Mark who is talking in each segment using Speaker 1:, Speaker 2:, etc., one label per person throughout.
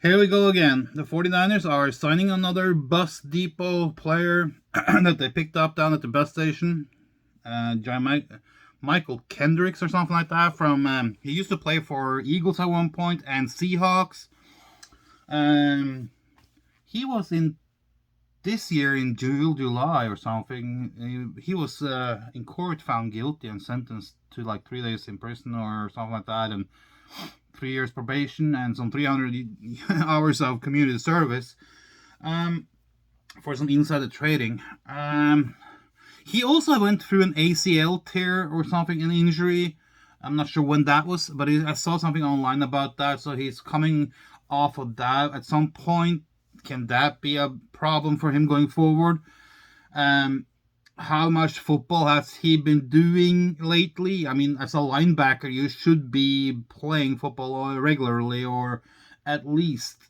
Speaker 1: Here we go again. The 49ers are signing another bus depot player that they picked up down at the bus station. Michael Kendricks or something like that. He used to play for Eagles at one point and Seahawks. Um, he was in this year in July or something. He was in court found guilty and sentenced to like 3 days in prison or something like that, and 3 years probation and some 300 hours of community service for some insider trading. He also went through an ACL tear or something, an injury. I'm not sure when that was, but I saw something online about that. So he's coming off of that at some point. Can that be a problem for him going forward? Um, how much football has he been doing lately? I mean, as a linebacker, you should be playing football regularly, or at least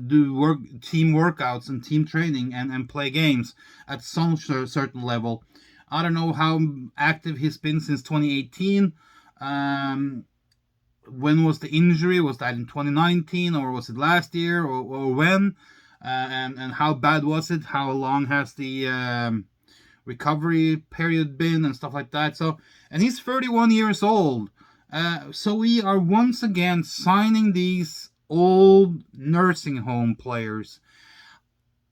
Speaker 1: do team workouts and team training and play games at some certain level. I don't know how active he's been since 2018. Um, when was the injury? Was that in 2019 or was it last year or when? And how bad was it? How long has the recovery period been and stuff like that? So, and he's 31 years old. So we are once again signing these old nursing home players.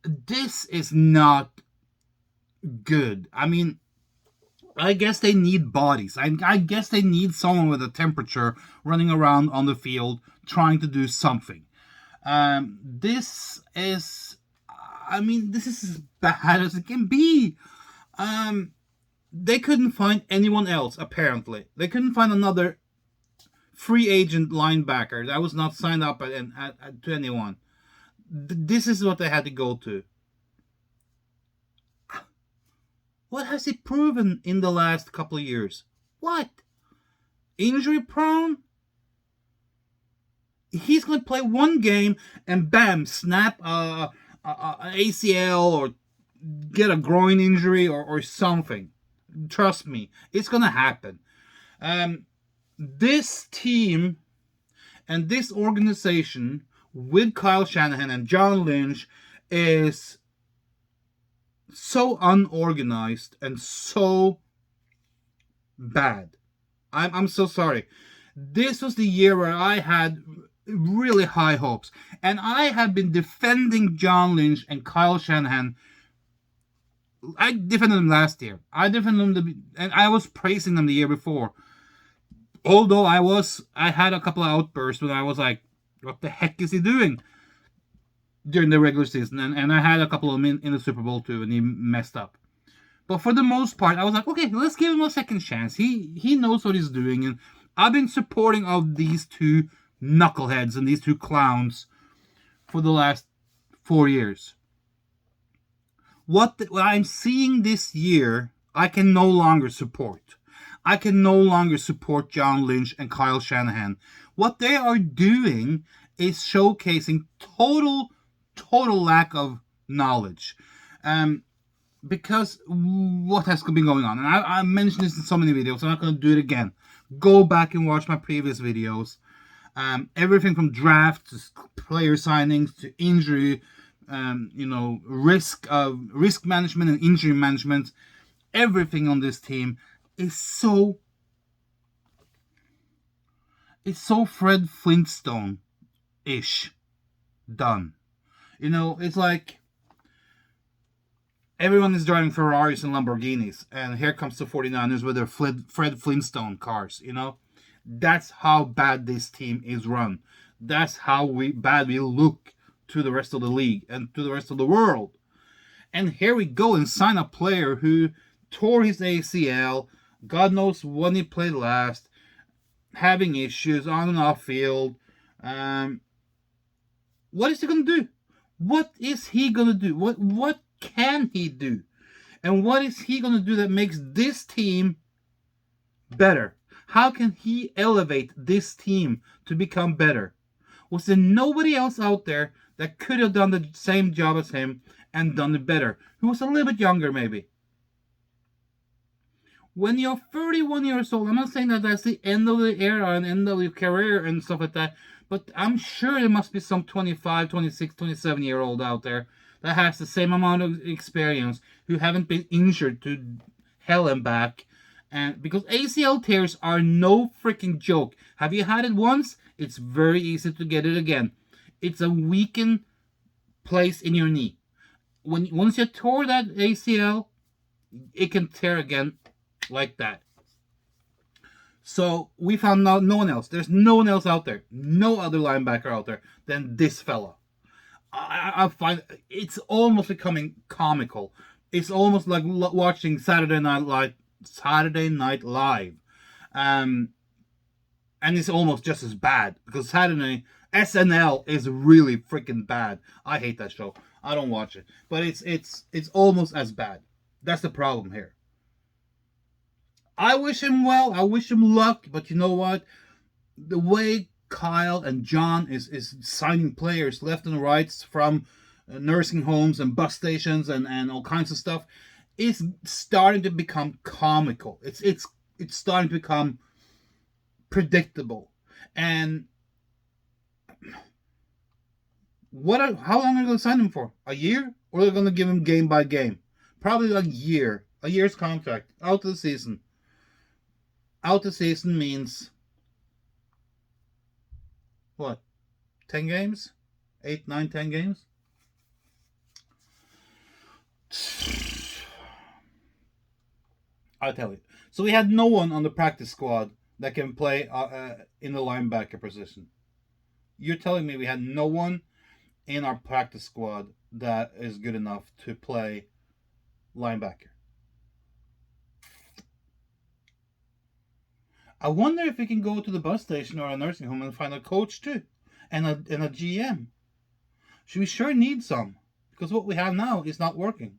Speaker 1: This is not good. I mean, I guess they need bodies. I guess they need someone with a temperature running around on the field trying to do something. This is, I mean, this is as bad as it can be. Um, they couldn't find anyone else, apparently. They couldn't find another free agent linebacker that was not signed up to anyone. This is what they had to go to. What has he proven in the last couple of years? What? Injury prone? He's going to play one game and bam, snap a ACL or get a groin injury or something. Trust me, it's going to happen. This team and this organization with Kyle Shanahan and John Lynch is so unorganized and so bad. I'm so sorry. This was the year where I had really high hopes, and I have been defending John Lynch and Kyle Shanahan. I defended them last year. I defended them, and I was praising them the year before. Although I had a couple of outbursts when I was like, "What the heck is he doing?" during the regular season, and I had a couple of them in the Super Bowl too, and he messed up. But for the most part, I was like, okay, let's give him a second chance. He knows what he's doing, and I've been supporting of these two knuckleheads and these two clowns for the last 4 years. What I'm seeing this year, I can no longer support. I can no longer support John Lynch and Kyle Shanahan. What they are doing is showcasing total lack of knowledge. Because what has been going on, and I mentioned this in so many videos, I'm not going to do it again. Go back and watch my previous videos. Everything from draft to player signings to injury, risk management and injury management. Everything on this team is so Fred Flintstone-ish done. It's like everyone is driving Ferraris and Lamborghinis, and here comes the 49ers with their Fred Flintstone cars, That's how bad this team is run. That's how bad we look to the rest of the league and to the rest of the world. And here we go and sign a player who tore his ACL, God knows when he played last, having issues on and off field. What is he going to do? What is he going to do? What can he do? And what is he going to do that makes this team better? How can he elevate this team to become better? Was there nobody else out there that could have done the same job as him and done it better? Who was a little bit younger, maybe? When you're 31 years old, I'm not saying that that's the end of the era and end of your career and stuff like that, But I'm sure there must be some 25, 26, 27-year-old out there that has the same amount of experience who haven't been injured to hell and back. And because ACL tears are no freaking joke. Have you had it once? It's very easy to get it again. It's a weakened place in your knee. Once you tore that ACL, it can tear again like that. So we found no one else. There's no one else out there. No other linebacker out there than this fella. I find it's almost becoming comical. It's almost like watching Saturday Night Live, and it's almost just as bad because Saturday SNL is really freaking bad. I hate that show. I don't watch it, but it's almost as bad. That's the problem here. I wish him well. I wish him luck. But you know what? The way Kyle and John is signing players left and right from nursing homes and bus stations and all kinds of stuff is starting to become comical. It's starting to become predictable. And how long are they going to sign him for? A year? Or are they going to give him game by game? Probably a year. A year's contract. Out of the season. Out the season means what? 10 games? 8, 9, 10 games? I'll tell you. So we had no one on the practice squad that can play in the linebacker position. You're telling me we had no one in our practice squad that is good enough to play linebacker? I wonder if we can go to the bus station or a nursing home and find a coach too, and a GM. We sure need some because what we have now is not working.